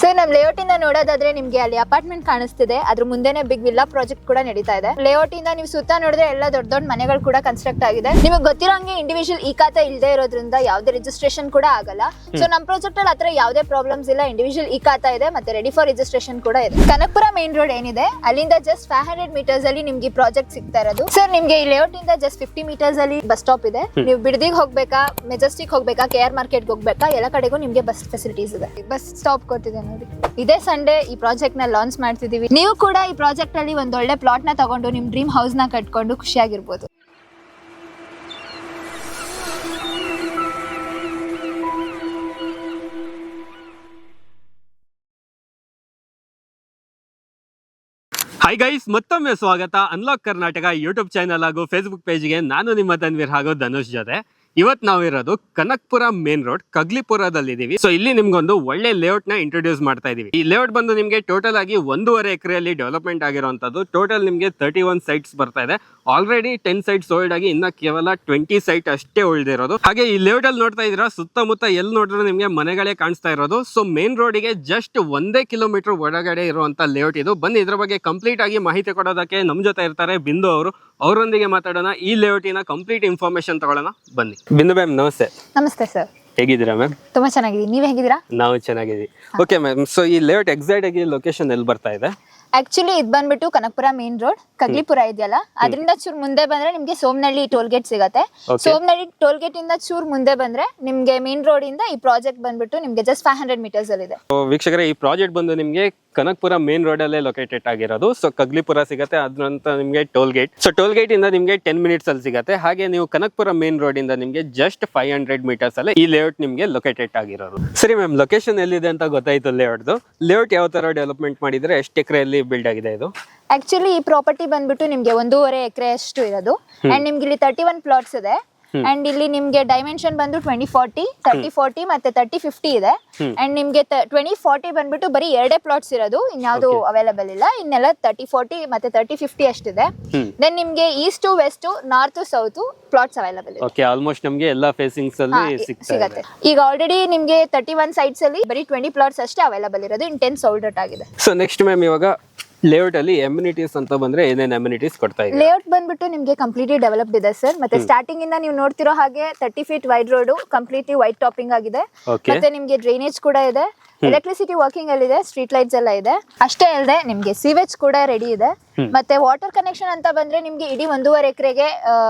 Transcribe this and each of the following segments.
Sir ನಮ್ಮ layout ಇಂದ ನೋಡೋದಾದ್ರೆ ನಿಮ್ಗೆ ಅಲ್ಲಿ ಅಪಾರ್ಟ್ಮೆಂಟ್ ಕಾಣಿಸ್ತಿದೆ, ಅದ್ರ ಮುಂದೆನೆ ಬಿಗ್ ವಿಲ್ಲಾ ಪ್ರಾಜೆಕ್ಟ್ ಕೂಡ ನಡೀತಾ ಇದೆ. ಲೇಔಟ್ ಇಂದ ನೀವು ಸುತ್ತ ನೋಡಿದ್ರೆ ಎಲ್ಲ ದೊಡ್ಡ ದೊಡ್ಡ ಮನೆಗಳು ಕೂಡ ಕನ್ಸ್ಟ್ರಕ್ಟ್ ಆಗಿದೆ. ನಿಮಗೆ ಗೊತ್ತಿರೋಂಗೆ ಇಂಡಿವಿಜುವಲ್ ಈ ಖಾತೆ ಇಲ್ಲದೆ ಇರೋದ್ರಿಂದ ಯಾವುದೇ ರಿಜಿಸ್ಟ್ರೇಷನ್ ಕೂಡ ಆಗಲ್ಲ. ಸೊ ನಮ್ಮ ಪ್ರಾಜೆಕ್ಟ್ ಅಲ್ಲಿ ಹತ್ರ ಯಾವುದೇ ಪ್ರಾಬ್ಲಮ್ಸ್ ಇಲ್ಲ, ಇಂಡಿವಿಜುವಲ್ ಈ ಖಾತಾ ಇದೆ ಮತ್ತೆ ರೆಡಿ ಫಾರ್ ರಿಜಿಸ್ಟ್ರೇಷನ್ ಕೂಡ ಇದೆ. ಕನಕಪುರ ಮೇನ್ ರೋಡ್ ಏನಿದೆ ಅಲ್ಲಿಂದ ಜಸ್ಟ್ 500 ಮೀಟರ್ಸ್ ಅಲ್ಲಿ ನಿಮ್ಗೆ ಈ ಪ್ರಾಜೆಕ್ಟ್ ಸಿಗ್ತಾ ಇರೋದು. ಸರ್ ನಿಮ್ಗೆ ಈ ಲೇಔಟ್ ಇಂದ ಜಸ್ಟ್ 50 ಮೀಟರ್ಸ್ ಅಲ್ಲಿ ಬಸ್ ಸ್ಟಾಪ್ ಇದೆ. ನೀವು ಬಿಡದಿಗೆ ಹೋಗ್ಬೇಕಾ, ಮೆಜೆಸ್ಟಿಕ್ ಹೋಗ್ಬೇಕಾ, KR ಮಾರ್ಕೆಟ್ ಹೋಗ್ಬೇಕಾ, ಎಲ್ಲ ಕಡೆಗೂ ನಿಮ್ಗೆ ಬಸ್ ಫೆಸಿಲಿಟೀಸ್ ಇದೆ. ಬಸ್ ಸ್ಟಾಪ್ ಕೊಟ್ಟಿದೆ ನೋಡಿ. ಇದೇ ಸಂಡೇ ಈ ಪ್ರಾಜೆಕ್ಟ್ ನ ಲಾಂಚ್ ಮಾಡ್ತಿದೀವಿ. ನೀವು ಕೂಡ ಈ ಪ್ರಾಜೆಕ್ಟ್ ಅಲ್ಲಿ ಒಂದ್ ಒಳ್ಳೆ ಪ್ಲಾಟ್ ನ ತಗೊಂಡು ನಿಮ್ ಡ್ರೀಮ್ ಹೌಸ್ ನ ಕಟ್ಕೊಂಡು ಖುಷಿಯಾಗಿರ್ಬೋದು. ಹಾಯ್ ಗೈಸ್, ಮತ್ತೊಮ್ಮೆ ಸ್ವಾಗತ ಅನ್ಲಾಕ್ ಕರ್ನಾಟಕ ಯೂಟ್ಯೂಬ್ ಚಾನಲ್ ಹಾಗೂ ಫೇಸ್ಬುಕ್ ಪೇಜ್ಗೆ. ನಾನು ನಿಮ್ಮ ತನ್ವೀರ್ ಹಾಗೂ ಧನುಷ್ ಜೊತೆ. ಇವತ್ತು ನಾವಿರೋದು ಕನಕಪುರ ಮೇನ್ ರೋಡ್ ಕಗ್ಲಿಪುರದಲ್ಲಿದ್ದೀವಿ. ಸೊ ಇಲ್ಲಿ ನಿಮ್ಗೊಂದು ಒಳ್ಳೆ ಲೇಔಟ್ ನ ಇಂಟ್ರೊಡ್ಯೂಸ್ ಮಾಡ್ತಾ ಇದೀವಿ. ಈ ಲೇಔಟ್ ಬಂದು ನಿಮ್ಗೆ ಟೋಟಲ್ ಆಗಿ 1.5 ಎಕರೆಯಲ್ಲಿ ಡೆವಲಪ್ಮೆಂಟ್ ಆಗಿರುವಂತದ್ದು. ಟೋಟಲ್ ನಿಮ್ಗೆ 31 ಸೈಟ್ಸ್ ಬರ್ತಾ ಇದೆ. ಆಲ್ರೆಡಿ 10 ಸೈಟ್ಸ್ ಹೋಲ್ಡ್ ಆಗಿ ಇನ್ನ ಕೇವಲ 20 ಸೈಟ್ ಅಷ್ಟೇ ಉಳಿದಿರೋದು. ಹಾಗೆ ಈ ಲೇಔಟ್ ಅಲ್ಲಿ ನೋಡ್ತಾ ಇದ್ದೀರಾ, ಸುತ್ತಮುತ್ತ ಎಲ್ಲಿ ನೋಡಿದ್ರು ನಿಮ್ಗೆ ಮನೆಗಳೇ ಕಾಣಿಸ್ತಾ ಇರೋದು. ಸೊ ಮೇನ್ ರೋಡಿಗೆ ಜಸ್ಟ್ 1 ಕಿಲೋಮೀಟರ್ ಒಳಗಡೆ ಇರುವಂತ ಲೇಔಟ್ ಇದು. ಬನ್ನಿ ಇದ್ರ ಬಗ್ಗೆ ಕಂಪ್ಲೀಟ್ ಆಗಿ ಮಾಹಿತಿ ಕೊಡೋದಕ್ಕೆ ನಮ್ ಜೊತೆ ಇರ್ತಾರೆ ಬಿಂದು ಅವರು. ಅವರೊಂದಿಗೆ ಮಾತಾಡೋಣ, ಈ ಲೇಔಟಿನ ಕಂಪ್ಲೀಟ್ ಇನ್ಫಾರ್ಮೇಶನ್ ತಗೊಳ್ಳೋಣ ಬನ್ನಿ. ಬಿಂದು ಮ್ಯಾಮ್ ನಮಸ್ತೆ. ನಮಸ್ತೆ ಸರ್, ಹೇಗಿದ್ದೀರಾ ಮ್ಯಾಮ್? ತುಂಬಾ ಚೆನ್ನಾಗಿದ್ದೀನಿ, ನೀವ್ ಹೇಗಿದ್ದೀರಾ? ನಾವು ಚೆನ್ನಾಗಿದ್ದೀವಿ. ಓಕೆ ಮ್ಯಾಮ್, ಸೊ ಈ ಲೇಔಟ್ ಎಕ್ಸಾಕ್ಟ್ ಆಗಿ ಲೊಕೇಶನ್ ಎಲ್ಲಿ ಬರ್ತಾ ಇದೆ? ಆಕ್ಚುಲಿ ಇದು ಬಂದ್ಬಿಟ್ಟು ಕನಕಪುರ ಮೇನ್ ರೋಡ್ ಕಗ್ಲಿಪುರ ಇದೆಯಲ್ಲ, ಅದರಿಂದ ಚೂರ್ ಮುಂದೆ ಬಂದ್ರೆ ನಿಮ್ಗೆ ಸೋಮನಹಳ್ಳಿ ಟೋಲ್ ಗೇಟ್ ಸಿಗತ್ತೆ. ಸೋಮನಹಳ್ಳಿ ಟೋಲ್ ಗೇಟ್ ಇಂದ ಚೂರ್ ಮುಂದೆ ಬಂದ್ರೆ ನಿಮ್ಗೆ ಮೇನ್ ರೋಡ್ ಇಂದ ಈ ಪ್ರಾಜೆಕ್ಟ್ ಬಂದ್ಬಿಟ್ಟು ನಿಮ್ಗೆ ಜಸ್ಟ್ 500 ಮೀಟರ್ಸ್ ಅಲ್ಲಿ ಇದೆ. ವೀಕ್ಷಕರೇ, ಈ ಪ್ರಾಜೆಕ್ಟ್ ಬಂದು ನಿಮ್ಗೆ ಕನಕಪುರ ಮೇನ್ ರೋಡ್ ಅಲ್ಲೇ ಲೊಕೇಟೆಡ್ ಆಗಿರೋದು. ಸೊ ಕಗ್ಲಿಪುರ ಸಿಗತ್ತೆ, ಅದ್ರ ನಂತರ ನಿಮ್ಗೆ toll gate. So toll gate ಇಂದ ನಿಮ್ಗೆ 10 ಮಿನಿಟ್ಸ್ ಅಲ್ಲಿ ಸಿಗತ್ತೆ. ಹಾಗೆ ನೀವು ಕನಕಪುರ ಮೇನ್ ರೋಡ್ ಇಂದ ನಿಮ್ಗೆ ಜಸ್ಟ್ 500 ಮೀಟರ್ಸ್ ಅಲ್ಲೇ ಈ ಲೇಔಟ್ ನಿಮ್ಗೆ ಲೊಕೇಟೆಡ್ ಆಗಿರೋದು. ಸರಿ ಮ್ಯಾಮ್, ಲೊಕೇಶನ್ ಎಲ್ಲಿದೆ ಅಂತ ಗೊತ್ತಾಯ್ತು. ಲೇಔಟ್ ಯಾವ ತರ ಡೆವಲಪ್ಮೆಂಟ್ ಮಾಡಿದ್ರೆ ಎಷ್ಟು ಎಕರೆಯಲ್ಲಿ ಬಿಲ್ಡ್ ಆಗಿದೆ ಇದು? ಆಕ್ಚುಲಿ ಈ ಪ್ರಾಪರ್ಟಿ ಬಂದ್ಬಿಟ್ಟು ನಿಮ್ಗೆ 1.5 ಎಕರೆ ಅಷ್ಟು ಇರೋದು. ಅಂಡ್ ನಿಮ್ಗೆ ಇಲ್ಲಿ 31 ಪ್ಲಾಟ್ಸ್ ಇದೆ. ಅಂಡ್ ಇಲ್ಲಿ ನಿಮ್ಗೆ ಡೈಮೆನ್ಷನ್ ಬಂದು 2040, 3040 ಮತ್ತೆ 3050 ಇದೆ. ಅಂಡ್ ನಿಮ್ಗೆ 2040 ಬಂದ್ಬಿಟ್ಟು ಬರೀ 2 ಪ್ಲಾಟ್ಸ್ ಇರೋದು, ಇನ್ಯಾವುದು ಅವೈಲೇಬಲ್ ಇಲ್ಲ. ಇನ್ನೆಲ್ಲ 3040 ಮತ್ತೆ 3050 ಅಷ್ಟಿದೆ. ದೆನ್ ನಿಮ್ಗೆ east west north south plots available ಇದೆ. ಓಕೆ, ಆಲ್ಮೋಸ್ಟ್ ನಮಗೆ ಎಲ್ಲಾ ಫೇಸಿಂಗ್ಸ್ ಅಲ್ಲಿ ಸಿಗುತ್ತೆ. ಈಗ ಆಲ್ರೆಡಿ ನಿಮ್ಗೆ 31 ಸೈಟ್ಸ್ ಅಲ್ಲಿ ಬರೀ 20 ಪ್ಲಾಟ್ಸ್ ಅಷ್ಟೇ ಅವೈಲೇಬಲ್ ಇರೋದು. ಇನ್ 10 ಸೋಲ್ಡ್ ಔಟ್ ಆಗಿದೆ. ಸೊ ನೆಕ್ಸ್ಟ್ ಮ್ಯಾಮ್, ಇವಾಗ ಲೇಔಟ್ ಅಲ್ಲಿ ಅಮ್ಯುನಿಟೀಸ್ ಅಂತ ಬಂದ್ರೆ ಏನೇನ್ ಅಮ್ಯುನಿಟೀಸ್ ಕೊಡ್ತಾ ಇದೆ? ಲೇಔಟ್ ಬಂದ್ಬಿಟ್ಟು ನಿಮ್ಗೆ ಕಂಪ್ಲೀಟ್ಲಿ ಡೆವಲಪ್ಡ್ ಇದೆ ಸರ್. ಮತ್ತೆ ಸ್ಟಾರ್ಟಿಂಗ್ ಇಂದ ನೀವು ನೋಡ್ತಿರೋ ಹಾಗೆ 30 feet wide road completely white topping ಆಗಿದೆ. ಮತ್ತೆ ನಿಮ್ಗೆ ಡ್ರೈನೇಜ್ ಕೂಡ ಇದೆ, ಎಲೆಕ್ಟ್ರಿಸಿಟಿ ವರ್ಕಿಂಗ್ ಅಲ್ಲಿ ಇದೆ, ಸ್ಟ್ರೀಟ್ ಲೈಟ್ಸ್ ಎಲ್ಲ ಇದೆ. ಅಷ್ಟೇ ಅಲ್ಲದೆ ನಿಮ್ಗೆ ಸೀವೇಜ್ ಕೂಡ ರೆಡಿ ಇದೆ. ಮತ್ತೆ ವಾಟರ್ ಕನೆಕ್ಷನ್ ಅಂತ ಬಂದ್ರೆ ನಿಮ್ಗೆ ಇಡೀ 1.5 ಎಕರೆಗೆ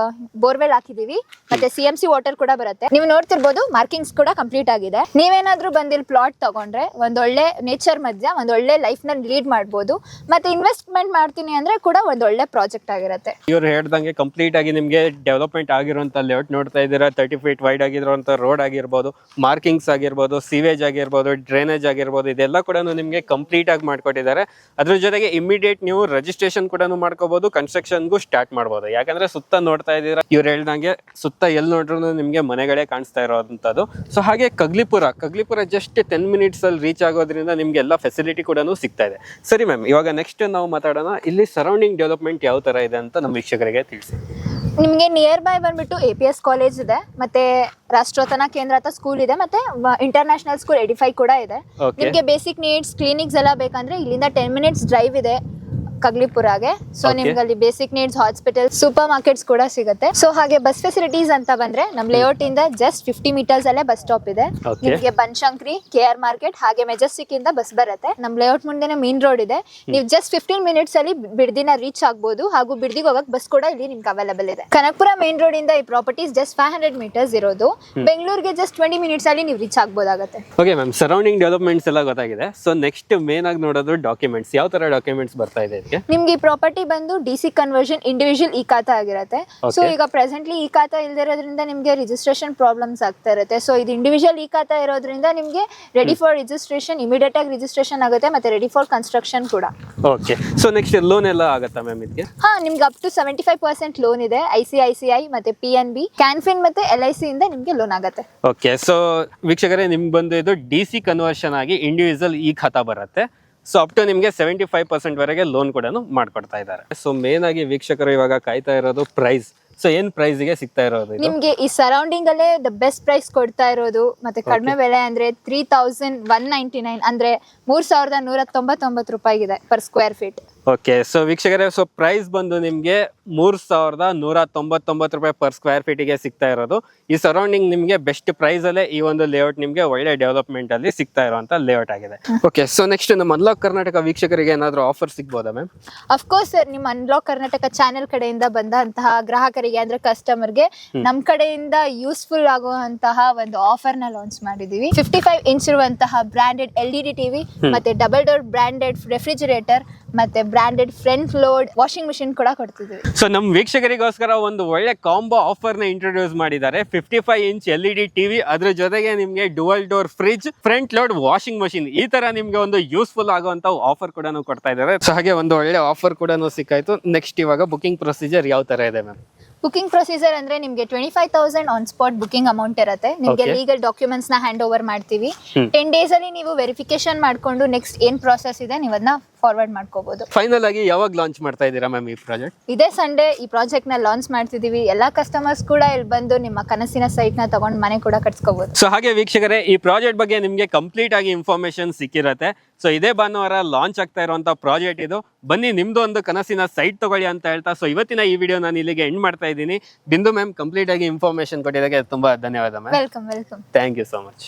ಬೋರ್ವೆಲ್ ಹಾಕಿದೀವಿ. ಮತ್ತೆ CMC ವಾಟರ್ ಕೂಡ ಬರುತ್ತೆ. ನೀವು ನೋಡ್ತಿರ್ಬೋದು, ಮಾರ್ಕಿಂಗ್ಸ್ ಕೂಡ ಕಂಪ್ಲೀಟ್ ಆಗಿದೆ. ನೀವೇನಾದ್ರೂ ಬಂದಿಲ್ ಪ್ಲಾಟ್ ತಗೊಂಡ್ರೆ ಒಂದೊಳ್ಳೆ ನೇಚರ್ ಮಧ್ಯ ಒಂದೊಳ್ಳೆ ಲೈಫ್ ನ ಲೀಡ್ ಮಾಡ್ಬೋದು. ಮತ್ತೆ ಇನ್ವೆಸ್ಟ್ಮೆಂಟ್ ಮಾಡ್ತೀನಿ ಅಂದ್ರೆ ಕೂಡ ಒಂದೊಳ್ಳೆ ಪ್ರಾಜೆಕ್ಟ್ ಆಗಿರುತ್ತೆ. ಇವ್ರು ಹೇಳ್ದಂಗೆ ಕಂಪ್ಲೀಟ್ ಆಗಿ ನಿಮ್ಗೆ ಡೆವಲಪ್ಮೆಂಟ್ ಆಗಿರುವಂತ ಲೇಔಟ್ ನೋಡ್ತಾ ಇದ್ದೀರಾ. 30 ಫೀಟ್ ವೈಡ್ ಆಗಿರುವಂತ ರೋಡ್ ಆಗಿರ್ಬೋದು, ಮಾರ್ಕಿಂಗ್ಸ್ ಆಗಿರ್ಬೋದು, ಸೀವೇಜ್ ಆಗಿರ್ಬೋದು, ಡ್ರೈನೇಜ್ ಆಗಿರ್ಬೋದು, ಇದೆಲ್ಲ ಕೂಡ ನಿಮ್ಗೆ ಕಂಪ್ಲೀಟ್ ಆಗಿ ಮಾಡ್ಕೊಟ್ಟಿದ್ದಾರೆ. ಅದ್ರ ಜೊತೆಗೆ ಇಮಿಡಿಯೇಟ್ ನೀವು ರಿಜಿಸ್ಟ್ರೇಷನ್ ಕೂಡ ಮಾಡ್ಕೋಬಹುದು, ಕನ್ಸ್ಟ್ರಕ್ಷನ್ಗೂ ಸ್ಟಾರ್ಟ್ ಮಾಡಬಹುದು. ಯಾಕಂದ್ರೆ ಸುತ್ತ ನೋಡ್ತಾ ಇದ್ದೀರಾ, ಇವ್ರು ಹೇಳ್ದಂಗೆ ಸುತ್ತ ಎಲ್ಲಿ ನೋಡ್ರು ನಿಮ್ಗೆ ಮನೆಗಳೇ ಕಾಣಿಸ್ತಾ ಇರೋಂಥದ್ದು. ಸೊ ಹಾಗೆ ಕಗ್ಲಿಪುರ ಜಸ್ಟ್ 10 ಮಿನಿಟ್ಸ್ ಅಲ್ಲಿ ರೀಚ್ ಆಗೋದ್ರಿಂದ ನಿಮ್ಗೆ ಎಲ್ಲ ಫೆಸಿಲಿಟಿ ಕೂಡ ಸಿಗ್ತಾ ಇದೆ. ಸರಿ ಮ್ಯಾಮ್, ಇವಾಗ ನೆಕ್ಸ್ಟ್ ನಾವು ಮಾತಾಡೋಣ, ಇಲ್ಲಿ ಸರೌಂಡಿಂಗ್ ಡೆವಲಪ್ಮೆಂಟ್ ಯಾವ ತರ ಇದೆ ಅಂತ ನಮ್ಮ ವೀಕ್ಷಕರಿಗೆ ತಿಳಿಸಿ. ನಿಮ್ಗೆ ನಿಯರ್ ಬೈ ಬಂದ್ಬಿಟ್ಟು APS ಕಾಲೇಜ್ ಇದೆ, ಮತ್ತೆ ರಾಷ್ಟ್ರೋತ್ತನ ಕೇಂದ್ರ ಅಂತ ಸ್ಕೂಲ್ ಇದೆ, ಮತ್ತೆ ಇಂಟರ್ನ್ಯಾಷನಲ್ ಸ್ಕೂಲ್ 85 ಕೂಡ ಇದೆ. ನಿಮ್ಗೆ ಬೇಸಿಕ್ ನೀಡ್ಸ್ ಕ್ಲಿನಿಕ್ಸ್ ಎಲ್ಲ ಬೇಕಂದ್ರೆ ಇಲ್ಲಿಂದ 10 ಮಿನಿಟ್ಸ್ ಡ್ರೈವ್ ಇದೆ ಕಗ್ಲಿಪುರಾಗೆ. ಸೊ ನಿಮ್ಗೆ ಅಲ್ಲಿ basic needs, hospital, super markets ಕೂಡ ಸಿಗುತ್ತೆ. ಸೊ ಹಾಗೆ ಬಸ್ ಫೆಸಿಲಿಟೀಸ್ ಅಂತ ಬಂದ್ರೆ ನಮ್ ಲೇಔಟ್ ಇಂದ ಜಸ್ಟ್ 50 ಮೀಟರ್ಸ್ ಅಲ್ಲೇ ಬಸ್ ಸ್ಟಾಪ್ ಇದೆ. ನಿಮ್ಗೆ ಬನಶಂಕರಿ, KR ಮಾರ್ಕೆಟ್ ಹಾಗೆ ಮೆಜೆಸ್ಟಿಕ್ ಇಂದ ಬಸ್ ಬರುತ್ತೆ. ನಮ್ ಲೇಔಟ್ ಮುಂದೆನೆ ಮೇನ್ ರೋಡ್ ಇದೆ. ನೀವು ಜಸ್ಟ್ 15 ಮಿನಿಟ್ಸ್ ಅಲ್ಲಿ ಬಿಡದಿನ ರೀಚ್ ಆಗ್ಬೋದು. ಹಾಗೂ ಬಿಡದಿಗೆ ಹೋಗಕ್ ಬಸ್ ಕೂಡ ಇಲ್ಲಿ ನಿಮ್ಗೆ ಅವೈಲೇಬಲ್ ಇದೆ. ಕನಕಪುರ ಮೇನ್ ರೋಡ್ ಇಂದ ಈ ಪ್ರಾಪರ್ಟೀಸ್ ಜಸ್ಟ್ 500 ಮೀಟರ್ಸ್ ಇರೋದು. ಬೆಂಗಳೂರಿಗೆ ಜಸ್ಟ್ 20 ಮಿನಿಟ್ಸ್ ಅಲ್ಲಿ ನೀವು ರೀಚ್ ಆಗ್ಬೋದಾಗುತ್ತೆ. ಓಕೆ ಮ್ಯಾಮ್, ಸರೌಂಡಿಂಗ್ ಡೆವಲಪ್ಮೆಂಟ್ಸ್ ಎಲ್ಲ ಗೊತ್ತಾಗಿದೆ. ಸೊ ನೆಕ್ಸ್ಟ್ ಮೇನ್ ಆಗಿ ನೋಡೋದು ಡಾಕ್ಯುಮೆಂಟ್ಸ್. ಯಾವ ತರ ಡಾಕ್ಯುಮೆಂಟ್ಸ್ ಬರ್ತಾ ಇದೆ? ನಿಮ್ಗೆ ಈ ಪ್ರಾಪರ್ಟಿ ಬಂದು DC ಕನ್ವರ್ಷನ್ ಇಂಡಿವಿಜುವಲ್ ಈ ಖಾತಾ ಆಗಿರುತ್ತೆ. ಸೊ ಈಗ ಪ್ರೆಸೆಂಟ್ಲಿ ಈ ಖಾತಾ ಇಲ್ದಿರೋದ್ರಿಂದ ನಿಮ್ಗೆ ರಿಜಿಸ್ಟ್ರೇಷನ್ ಪ್ರಾಬ್ಲಮ್ಸ್ ಆಗ್ತಾ ಇರುತ್ತೆ. ಸೊ ಇದು ಇಂಡಿವಿಜುವಲ್ ಈ ಖಾತಾ ಇರೋದ್ರಿಂದ ನಿಮ್ಗೆ ರೆಡಿ ಫಾರ್ ರಿಜಿಸ್ಟ್ರೇಷನ್, ಇಮಿಡಿಯೇಟ್ ಆಗಿ ರಿಜಿಸ್ಟ್ರೇಷನ್ ಆಗುತ್ತೆ, ಮತ್ತೆ ರೆಡಿ ಫಾರ್ ಕನ್ಸ್ಟ್ರಕ್ಷನ್ ಕೂಡ. ಓಕೆ, ಸೊ ನೆಕ್ಸ್ಟ್ ಲೋನ್ ಎಲ್ಲ ಆಗುತ್ತಾ ಮ್ಯಾಮ್ ಇದಕ್ಕೆ? ನಿಮ್ಗೆ ಅಪ್ ಟು 75% ಲೋನ್ ಇದೆ. ICICI ಮತ್ತೆ PNB, ಕ್ಯಾನ್ಫಿನ್ ಮತ್ತೆ LIC ಇಂದ ನಿಮ್ಗೆ ಲೋನ್ ಆಗುತ್ತೆ. ಓಕೆ, ಸೊ ವೀಕ್ಷಕರೇ, ನಿಮ್ಗೆ ಬಂದು ಇದು DC ಕನ್ವರ್ಷನ್ ಆಗಿ ಇಂಡಿವಿಜುವಲ್ ಈ ಖಾತಾ ಬರುತ್ತೆ. ಸೊ ಅಪ್ ಟು ನಿಮಗೆ 75% ವರೆಗೆ ಲೋನ್ ಕೂಡ ಮಾಡ್ಕೊಡ್ತಾ ಇದ್ದಾರೆ. ಸೊ ಮೇನ್ ಆಗಿ ವೀಕ್ಷಕರು ಇವಾಗ ಕಾಯ್ತಾ ಇರೋದು ಪ್ರೈಸ್. ಸೊ ಏನ್ ಪ್ರೈಸ್ ಗೆ ಸಿಗ್ತಾ ಇರೋದು ಇದು? ನಿಮ್ಗೆ ಈ ಸರೌಂಡಿಂಗ್ ಅಲ್ಲೇ ದ ಬೆಸ್ಟ್ ಪ್ರೈಸ್ ಕೊಡ್ತಾ ಇರೋದು, ಮತ್ತೆ ಕಡಿಮೆ ಬೆಲೆ ಅಂದ್ರೆ 3199 ಅಂದ್ರೆ 3199 ರೂಪಾಯಿಗಿದೆ per square feet. Okay, so ವೀಕ್ಷಕರೇ, ಸೊ ಪ್ರೈಸ್ ಬಂದು ನಿಮ್ಗೆ 3199 ರೂಪಾಯಿ ಪರ್ ಸ್ಕ್ವೇರ್ ಫೀಟ್ ಗೆ ಸಿಗ್ತಾ ಇರೋದು. ಈ ಸರೌಂಡಿಂಗ್ ನಿಮ್ಗೆ ಬೆಸ್ಟ್ ಪ್ರೈಸ್ ಅಲ್ಲೇ ಈ ಒಂದು ಲೇಔಟ್ ನಿಮ್ಗೆ ಒಳ್ಳೆ ಡೆವಲಪ್ಮೆಂಟ್ ಅಲ್ಲಿ ಸಿಗ್ತಾ ಇರುವಂತ ಲೇಔಟ್ ಆಗಿದೆ. ಓಕೆ, ಸೊ ನೆಕ್ಸ್ಟ್ ನಮ್ಮ ಅನ್ಲಾಕ್ ಕರ್ನಾಟಕ ವೀಕ್ಷಕರಿಗೆ ಏನಾದ್ರು ಆಫರ್ ಸಿಗ್ಬೋದಾ ಮ್ಯಾಮ್? ಅಫ್ಕೋರ್ಸ್ ಸರ್, ನಿಮ್ಮ ಅನ್ಲಾಕ್ ಕರ್ನಾಟಕ ಚಾನೆಲ್ ಕಡೆಯಿಂದ ಬಂದಂತಹ ಗ್ರಾಹಕರಿಗೆ ಅಂದ್ರೆ ಕಸ್ಟಮರ್ಗೆ ನಮ್ ಕಡೆಯಿಂದ ಯೂಸ್ಫುಲ್ ಆಗುವಂತಹ ಒಂದು ಆಫರ್ ನ ಲಾಂಚ್ ಮಾಡಿದೀವಿ. 55 ಇಂಚ್ ಇರುವಂತಹ ಬ್ರಾಂಡೆಡ್ LED ಟಿವಿ, ಮತ್ತೆ ಡಬಲ್ ಡೋರ್ ಬ್ರಾಂಡೆಡ್ ರೆಫ್ರಿಜರೇಟರ್, ಮತ್ತೆ branded front load washing machine ಕೂಡ ಕೊಡ್ತಿದ್ದೀವಿ. ಸೊ ನಮ್ ವೀಕ್ಷಕರಿಗೋಸ್ಕರ ಒಂದು ಒಳ್ಳೆ ಕಾಂಬೋ ಆಫರ್ ನ ಇಂಟ್ರೊಡ್ಯೂಸ್ ಮಾಡಿದ್ದಾರೆ. 55 ಇಂಚ್ LED ಟಿವಿ, ಅದ್ರ ಜೊತೆಗೆ ನಿಮ್ಗೆ dual door fridge, front load washing machine, ಈ ತರ ನಿಮ್ಗೆ ಒಂದು ಯೂಸ್ಫುಲ್ ಆಗುವಂತ ಆಫರ್ ಕೂಡ ಕೊಡ್ತಾ ಇದ್ದಾರೆ. ಸೊ ಹಾಗೆ ಒಂದು ಒಳ್ಳೆ ಆಫರ್ ಕೂಡ ಸಿಕ್ಕಾಯ್ತು. ನೆಕ್ಸ್ಟ್ ಇವಾಗ ಬುಕಿಂಗ್ ಪ್ರೊಸೀಜರ್ ಯಾವ ತರ ಇದೆ ಮ್ಯಾಮ್? ಬುಕಿಂಗ್ ಪ್ರೊಸೀಜರ್ ಅಂದ್ರೆ ನಿಮ್ಗೆ 25,000 ಆನ್ ಸ್ಪಾಟ್ ಬುಕಿಂಗ್ ಅಮೌಂಟ್ ಇರುತ್ತೆ. ನಿಮ್ಗೆ Okay. ಲೀಗಲ್ ಡಾಕ್ಯುಮೆಂಟ್ಸ್ ನ ಹ್ಯಾಂಡ್ ಓವರ್ ಮಾಡ್ತೀವಿ. 10 ಡೇಸ್ ಅಲ್ಲಿ ನೀವು ವೆರಿಫಿಕೇಶನ್ ಮಾಡ್ಕೊಂಡು ನೆಕ್ಸ್ಟ್ ಏನ್ ಪ್ರಾಸೆಸ್ ಇದೆ ನೀವು ಅದನ್ನ ಫಾರ್ವರ್ಡ್ ಮಾಡ್ಕೋಬಹುದು. ಫೈನಲ್ ಆಗಿ ಯಾವಾಗ ಲಾಂಚ್ ಮಾಡ್ತಾ ಇದ್ದೀರಾ ಮ್ಯಾಮ್ ಈ ಪ್ರಾಜೆಕ್ಟ್? ಇದೇ ಸಂಡೇ ಈ ಪ್ರಾಜೆಕ್ಟ್ ನ ಲಾಂಚ್ ಮಾಡ್ತಿದೀವಿ. ಎಲ್ಲಾ ಕಸ್ಟಮರ್ಸ್ ಕೂಡ ಇಲ್ಲಿ ಬಂದು ನಿಮ್ಮ ಕನಸಿನ ಸೈಟ್ ನ ತಗೊಂಡು ಮನೆ ಕೂಡ ಕಟ್ಸ್ಕೋಬಹುದು. ಸೊ ಹಾಗೆ ವೀಕ್ಷಕರೇ, ಈ ಪ್ರಾಜೆಕ್ಟ್ ಬಗ್ಗೆ ನಿಮ್ಗೆ ಕಂಪ್ಲೀಟ್ ಆಗಿ ಇನ್ಫಾರ್ಮೇಶನ್ ಸಿಕ್ಕಿರತ್ತೆ. ಸೊ ಇದೇ ಭಾನುವಾರ ಲಾಂಚ್ ಆಗ್ತಾ ಇರುವಂತ ಪ್ರಾಜೆಕ್ಟ್ ಇದು. ಬನ್ನಿ ನಿಮ್ದು ಒಂದು ಕನಸಿನ ಸೈಟ್ ತಗೊಳ್ಳಿ ಅಂತ ಹೇಳ್ತಾ, ಸೊ ಇವತ್ತಿನ ಈ ವಿಡಿಯೋ ನಾನು ಇಲ್ಲಿಗೆ ಎಂಡ್ ಮಾಡ್ತಾ ಇದ್ದೀನಿ. ಬಿಂದು ಮ್ಯಾಮ್ ಕಂಪ್ಲೀಟ್ ಆಗಿ ಇನ್ಫಾರ್ಮೇಶನ್ ಕೊಟ್ಟಿದ್ದಕ್ಕೆ ತುಂಬಾ ಧನ್ಯವಾದ ma'am. Welcome. Thank you so much.